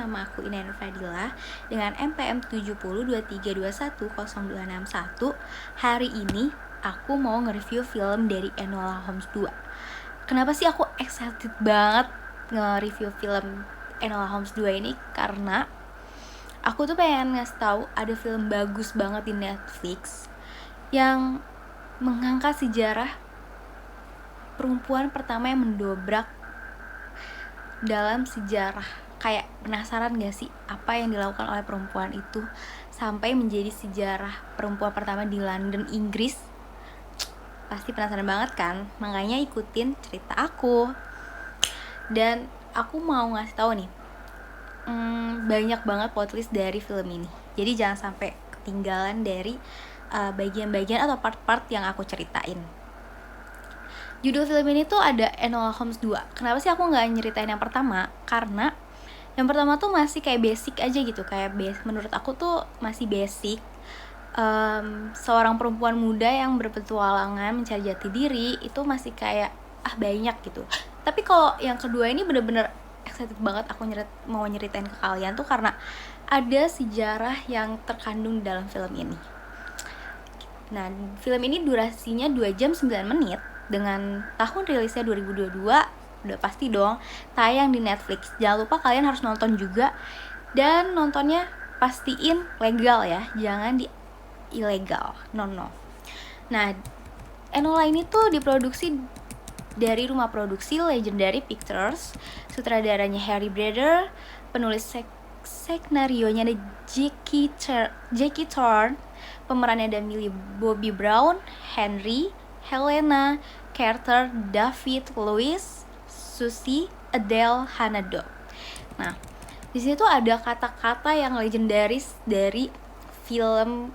nama aku Inayan Fadila dengan NPM 7023210261. Hari ini aku mau nge-review film dari Enola Holmes 2. Kenapa sih aku excited banget nge-review film Enola Holmes 2 ini? Karena aku tuh pengen ngasih tahu ada film bagus banget di Netflix yang mengangkat sejarah perempuan pertama yang mendobrak dalam sejarah. Kayak penasaran gak sih apa yang dilakukan oleh perempuan itu sampai menjadi sejarah perempuan pertama di London, Inggris? Pasti penasaran banget kan? Makanya ikutin cerita aku. Dan aku mau ngasih tahu nih, banyak banget plot twist dari film ini. Jadi jangan sampai ketinggalan dari bagian-bagian atau part-part yang aku ceritain. Judul film ini tuh ada Enola Holmes 2. Kenapa sih aku gak nyeritain yang pertama? Karena yang pertama tuh masih kayak basic aja gitu. Menurut aku tuh masih basic. Seorang perempuan muda yang berpetualangan mencari jati diri itu masih kayak banyak gitu. Tapi kalau yang kedua ini bener-bener excited banget aku mau nyeritain ke kalian tuh karena ada sejarah yang terkandung dalam film ini. Nah, film ini durasinya 2 jam 9 menit dengan tahun rilisnya 2022. Udah pasti dong tayang di Netflix. Jangan lupa kalian harus nonton juga. Dan nontonnya pastiin legal ya, jangan di ilegal. No. Nah, Enola ini tuh diproduksi dari rumah produksi Legendary Pictures. Sutradaranya Harry Breder, penulis skenario-nya ada Jackie Thorne, pemerannya ada Millie Bobby Brown, Henry, Helena, Carter, David, Louis, Susie, Adele, Hanado. Nah, di sini tuh ada kata-kata yang legendaris dari film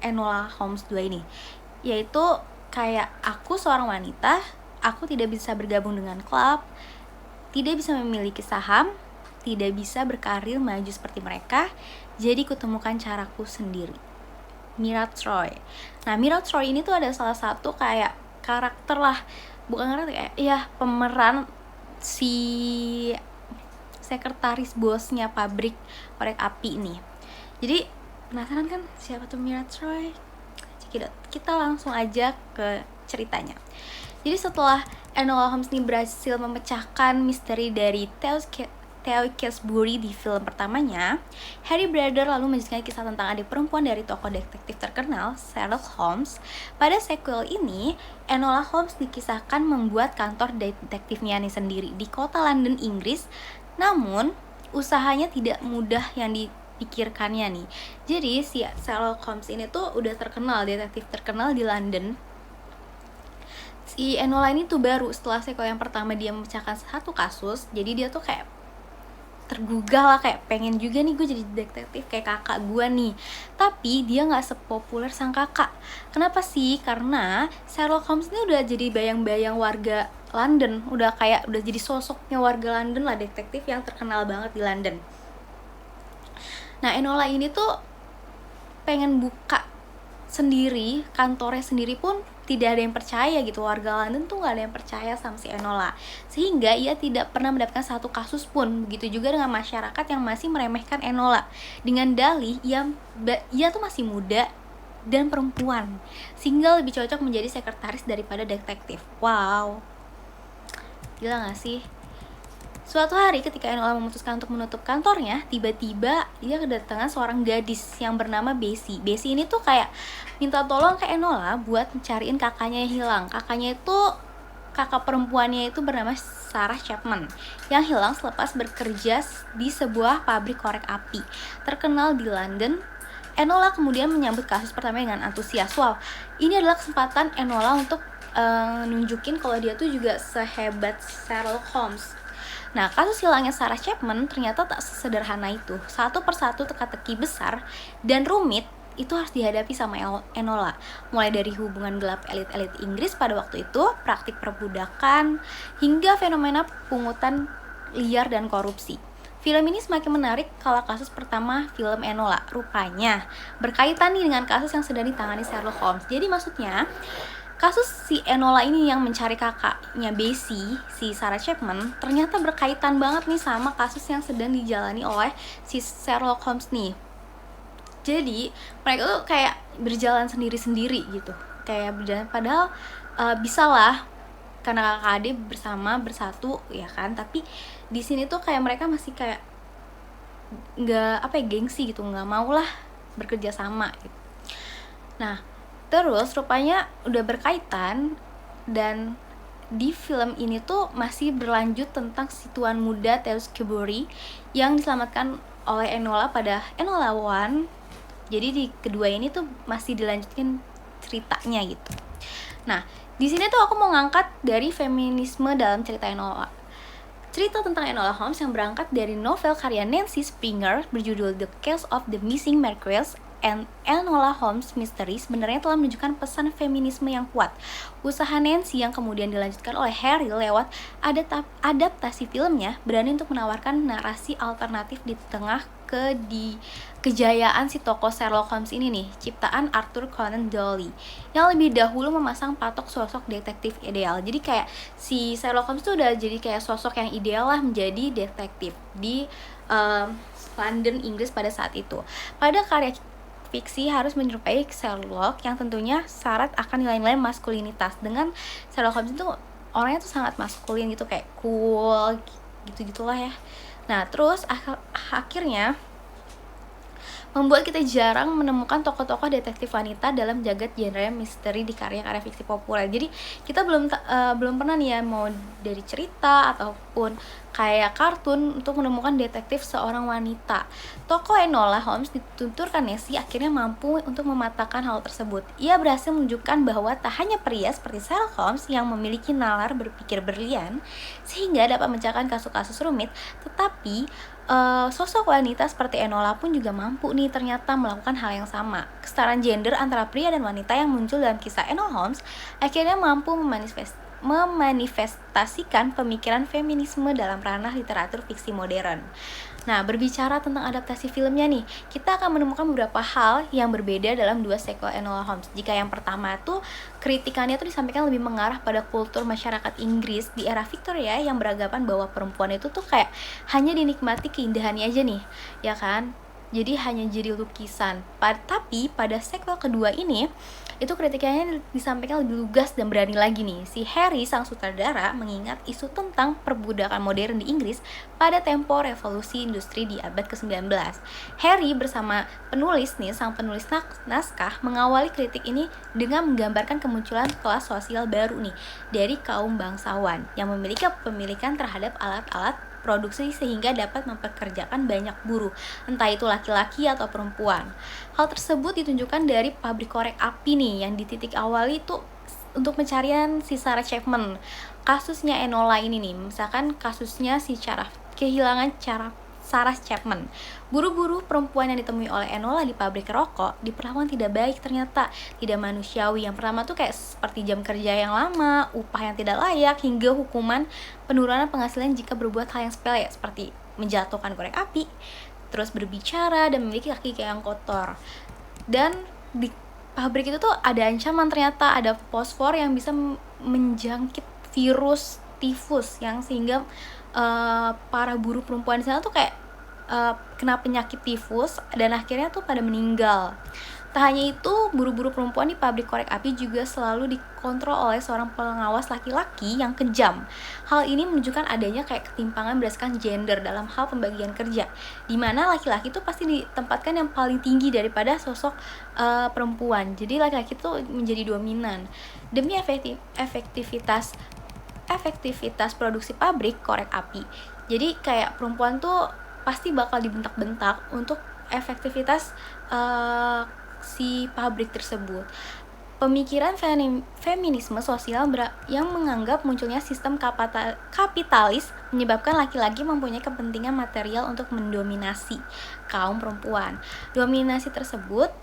Enola Holmes 2 ini, yaitu kayak aku seorang wanita, aku tidak bisa bergabung dengan klub, tidak bisa memiliki saham, tidak bisa berkarir maju seperti mereka, jadi kutemukan caraku sendiri. Mira Troy. Nah, Mira Troy ini tuh ada salah satu kayak karakter lah, bukan karakter kayak pemeran si sekretaris bosnya pabrik korek api nih. Jadi penasaran kan siapa tuh Mira Troy? Kita langsung aja ke ceritanya. Jadi setelah Enola Holmes ini berhasil memecahkan misteri dari Theo Casbury di film pertamanya, Harry Breder lalu menjelaskan kisah tentang adik perempuan dari tokoh detektif terkenal, Sherlock Holmes. Pada sequel ini, Enola Holmes dikisahkan membuat kantor detektifnya sendiri di kota London, Inggris. Namun, usahanya tidak mudah yang dipikirkannya nih. Jadi, si Sherlock Holmes ini tuh udah terkenal, detektif terkenal di London. Si Enola ini tuh baru setelah sequel yang pertama dia memecahkan satu kasus, jadi dia tuh kayak tergugah lah, kayak pengen juga nih gue jadi detektif kayak kakak gue nih. Tapi dia gak sepopuler sang kakak. Kenapa sih? Karena Sherlock Holmes ini udah jadi bayang-bayang warga London, udah jadi sosoknya warga London lah, detektif yang terkenal banget di London. Nah, Enola ini tuh pengen buka sendiri, kantornya sendiri pun tidak ada yang percaya gitu. Warga London tuh gak ada yang percaya sama si Enola, sehingga ia tidak pernah mendapatkan satu kasus pun. Begitu juga dengan masyarakat yang masih meremehkan Enola dengan dalih ia tuh masih muda dan perempuan, sehingga lebih cocok menjadi sekretaris daripada detektif. Wow, gila gak sih? Suatu hari ketika Enola memutuskan untuk menutup kantornya, tiba-tiba dia kedatangan seorang gadis yang bernama Bessie. Bessie ini tuh kayak minta tolong ke Enola buat mencariin kakaknya yang hilang. Kakaknya itu, kakak perempuannya itu bernama Sarah Chapman, yang hilang selepas bekerja di sebuah pabrik korek api terkenal di London. Enola kemudian menyambut kasus pertama dengan antusias. Wow, ini adalah kesempatan Enola untuk nunjukin kalau dia tuh juga sehebat Sherlock Holmes. Nah, kasus hilangnya Sarah Chapman ternyata tak sesederhana itu. Satu persatu teka-teki besar dan rumit itu harus dihadapi sama Enola. Mulai dari hubungan gelap elit-elit Inggris pada waktu itu, praktik perbudakan, hingga fenomena pungutan liar dan korupsi. Film ini semakin menarik kala kasus pertama film Enola rupanya berkaitan nih dengan kasus yang sedang ditangani Sherlock Holmes. Jadi maksudnya Kasus si Enola ini yang mencari kakaknya Bessie, si Sarah Chapman, ternyata berkaitan banget nih sama kasus yang sedang dijalani oleh si Sherlock Holmes nih. Jadi mereka tuh kayak berjalan sendiri-sendiri gitu, kayak berjalan, padahal bisa lah karena kakak adik bersatu ya kan, tapi di sini tuh kayak mereka masih kayak nggak gengsi gitu, nggak mau lah bekerja sama gitu. Nah terus rupanya udah berkaitan, dan di film ini tuh masih berlanjut tentang si tuan muda Tewksbury yang diselamatkan oleh Enola pada Enola One. Jadi di kedua ini tuh masih dilanjutin ceritanya gitu. Nah di sini tuh aku mau ngangkat dari feminisme dalam cerita Enola. Cerita tentang Enola Holmes yang berangkat dari novel karya Nancy Springer berjudul The Case of the Missing Marquess and Enola Holmes Mystery sebenarnya telah menunjukkan pesan feminisme yang kuat. Usaha Nancy yang kemudian dilanjutkan oleh Harry lewat adaptasi filmnya berani untuk menawarkan narasi alternatif di tengah kejayaan si tokoh Sherlock Holmes ini nih, ciptaan Arthur Conan Doyle yang lebih dahulu memasang patok sosok detektif ideal. Jadi kayak si Sherlock Holmes tuh udah jadi kayak sosok yang ideal lah menjadi detektif di London, Inggris pada saat itu. Pada karya fiksi harus menyerupai Sherlock yang tentunya syarat akan nilai-nilai maskulinitas. Dengan Sherlock Holmes itu orangnya tuh sangat maskulin gitu, kayak cool gitu-gitulah ya. Nah terus akhirnya membuat kita jarang menemukan tokoh-tokoh detektif wanita dalam jagat genre misteri di karya-karya fiksi populer. Jadi kita belum pernah nih ya, mau dari cerita ataupun kayak kartun, untuk menemukan detektif seorang wanita. Tokoh Enola Holmes dituturkan Nancy akhirnya mampu untuk mematahkan hal tersebut. Ia berhasil menunjukkan bahwa tak hanya pria seperti Sherlock Holmes yang memiliki nalar berpikir berlian sehingga dapat memecahkan kasus-kasus rumit, tetapi sosok wanita seperti Enola pun juga mampu nih ternyata melakukan hal yang sama. Kesetaraan gender antara pria dan wanita yang muncul dalam kisah Enola Holmes akhirnya mampu memanifestasikan pemikiran feminisme dalam ranah literatur fiksi modern. Nah, berbicara tentang adaptasi filmnya nih, kita akan menemukan beberapa hal yang berbeda dalam dua sequel Enola Holmes. Jika yang pertama tuh kritikannya tuh disampaikan lebih mengarah pada kultur masyarakat Inggris di era Victoria yang beranggapan bahwa perempuan itu tuh kayak hanya dinikmati keindahannya aja nih, ya kan? Jadi hanya jadi lukisan. Tapi pada sequel kedua ini, itu kritikannya disampaikan lebih lugas dan berani lagi nih. Si Harry, sang sutradara, mengingat isu tentang perbudakan modern di Inggris pada tempo revolusi industri di abad ke-19. Harry bersama sang penulis naskah mengawali kritik ini dengan menggambarkan kemunculan kelas sosial baru nih dari kaum bangsawan yang memiliki kepemilikan terhadap alat-alat produksi sehingga dapat mempekerjakan banyak buruh, entah itu laki-laki atau perempuan. Hal tersebut ditunjukkan dari pabrik korek api nih yang di titik awal itu untuk pencarian si Sarah Chapman. Kasusnya Enola ini nih, misalkan kasusnya si kehilangan Sarah Chapman. Buru-buru perempuan yang ditemui oleh Enola di pabrik rokok diperlakukan tidak baik, ternyata tidak manusiawi. Yang pertama tuh kayak seperti jam kerja yang lama, upah yang tidak layak, hingga hukuman penurunan penghasilan jika berbuat hal yang sepele seperti menjatuhkan korek api, terus berbicara dan memiliki kaki yang kotor. Dan di pabrik itu tuh ada ancaman, ternyata ada fosfor yang bisa menjangkit virus tifus yang sehingga para buruh perempuan di sana tuh kayak kena penyakit tifus dan akhirnya tuh pada meninggal. Tak hanya itu, buruh-buruh perempuan di pabrik korek api juga selalu dikontrol oleh seorang pengawas laki-laki yang kejam. Hal ini menunjukkan adanya kayak ketimpangan berdasarkan gender dalam hal pembagian kerja, di mana laki-laki tuh pasti ditempatkan yang paling tinggi daripada sosok perempuan. Jadi laki-laki tuh menjadi dominan demi efektivitas produksi pabrik korek api. Jadi kayak perempuan tuh pasti bakal dibentak-bentak untuk efektivitas si pabrik tersebut. Pemikiran feminisme sosial yang menganggap munculnya sistem kapitalis menyebabkan laki-laki mempunyai kepentingan material untuk mendominasi kaum perempuan. Dominasi tersebut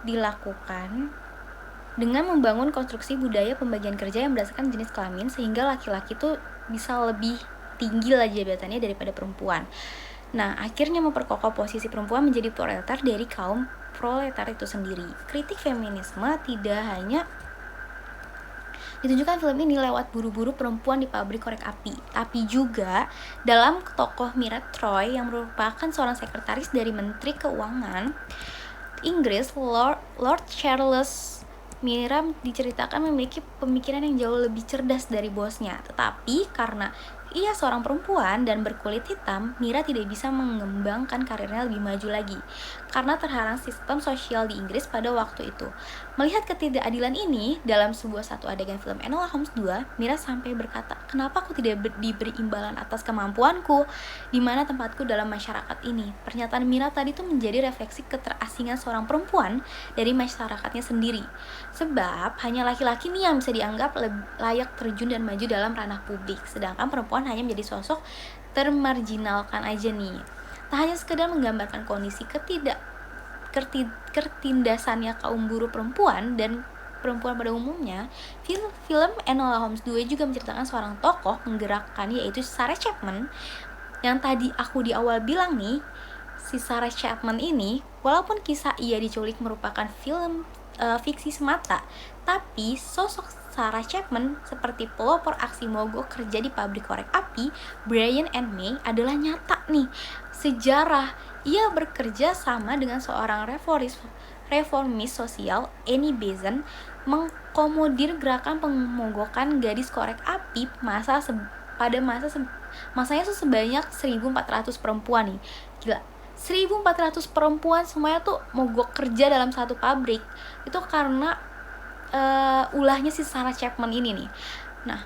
dilakukan dengan membangun konstruksi budaya pembagian kerja yang berdasarkan jenis kelamin, sehingga laki-laki tuh bisa lebih tinggi lah jabatannya daripada perempuan. Nah, akhirnya memperkokoh posisi perempuan menjadi proletar dari kaum proletar itu sendiri. Kritik feminisme tidak hanya ditunjukkan film ini lewat buru-buru perempuan di pabrik korek api, tapi juga dalam tokoh Mira Troy yang merupakan seorang sekretaris dari Menteri Keuangan Inggris, Lord Charles. Mira diceritakan memiliki pemikiran yang jauh lebih cerdas dari bosnya, tetapi karena ia seorang perempuan dan berkulit hitam, Mira tidak bisa mengembangkan karirnya lebih maju lagi karena terhalang sistem sosial di Inggris pada waktu itu. Melihat ketidakadilan ini dalam satu adegan film Enola Holmes 2, Mira sampai berkata, "Kenapa aku tidak diberi imbalan atas kemampuanku? Di mana tempatku dalam masyarakat ini?" Pernyataan Mira tadi itu menjadi refleksi keterasingan seorang perempuan dari masyarakatnya sendiri. Sebab hanya laki-laki nih yang bisa dianggap layak terjun dan maju dalam ranah publik, sedangkan perempuan hanya menjadi sosok termarginalkan aja nih. Tak hanya sekedar menggambarkan kondisi ketindasannya kaum buruh perempuan dan perempuan pada umumnya, film Enola Holmes 2 juga menceritakan seorang tokoh menggerakkan, yaitu Sarah Chapman. Yang tadi aku di awal bilang nih, si Sarah Chapman ini, walaupun kisah ia diculik merupakan film fiksi semata, tapi sosok Sarah Chapman seperti pelopor aksi mogok kerja di pabrik korek api Brian and May adalah nyata nih. Sejarah, ia bekerja sama dengan seorang reformis sosial, Annie Besant, mengkomodir gerakan pemogokan gadis korek api masanya tuh sebanyak 1.400 perempuan nih. Gila, 1.400 perempuan semuanya tuh mogok kerja dalam satu pabrik. Itu karena ulahnya si Sarah Chapman ini nih. Nah,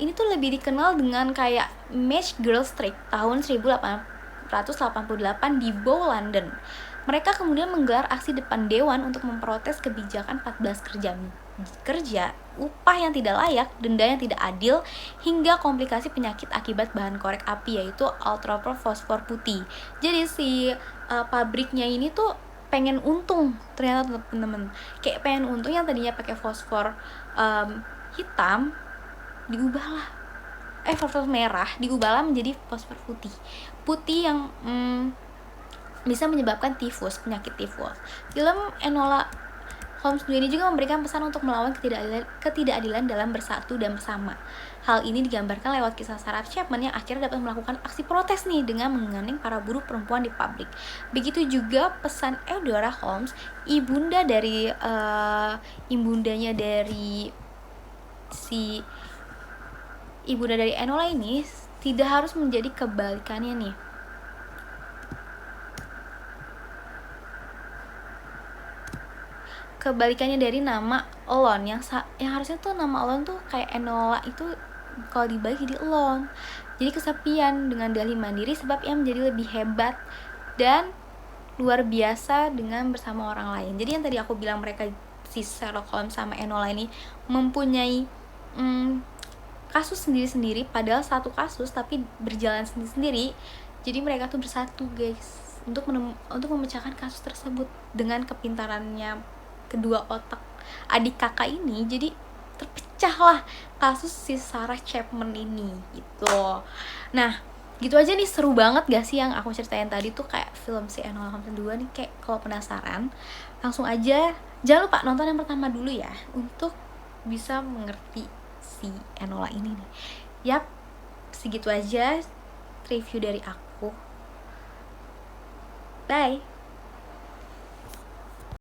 ini tuh lebih dikenal dengan kayak Match Girl Strike tahun 1888 di Bow, London. Mereka kemudian menggelar aksi depan dewan untuk memprotes kebijakan 14 kerja, upah yang tidak layak, denda yang tidak adil, hingga komplikasi penyakit akibat bahan korek api, yaitu ultrafilter fosfor putih. Jadi si pabriknya ini tuh pengen untung, ternyata temen-temen, kayak pengen untung yang tadinya pakai fosfor hitam diubahlah fosfor merah diubahlah menjadi fosfor putih yang bisa menyebabkan penyakit tifus. Film Enola Holmes 2 ini juga memberikan pesan untuk melawan ketidakadilan dalam bersatu dan bersama. Hal ini digambarkan lewat kisah Sarah Chapman yang akhirnya dapat melakukan aksi protes nih dengan menggandeng para buruh perempuan di pabrik. Begitu juga pesan Eudora Holmes, ibundanya dari Enola ini tidak harus menjadi kebalikannya nih. Kebalikannya dari nama Elon yang harusnya tuh nama Elon tuh kayak Enola itu kalau dibalik jadi Elon. Jadi kesepian dengan dalih mandiri sebab ia menjadi lebih hebat dan luar biasa dengan bersama orang lain. Jadi yang tadi aku bilang mereka si Sherlock Holmes sama Enola ini mempunyai kasus sendiri-sendiri, padahal satu kasus tapi berjalan sendiri-sendiri. Jadi mereka tuh bersatu guys untuk memecahkan kasus tersebut dengan kepintarannya kedua otak adik kakak ini. Jadi terpecahlah kasus si Sarah Chapman ini gitu. Nah gitu aja nih, seru banget gak sih yang aku ceritain tadi tuh, kayak film si Enola Holmes 2 nih. Kayak kalau penasaran langsung aja, jangan lupa nonton yang pertama dulu ya untuk bisa mengerti si Enola ini nih. Yap, segitu aja review dari aku. Bye.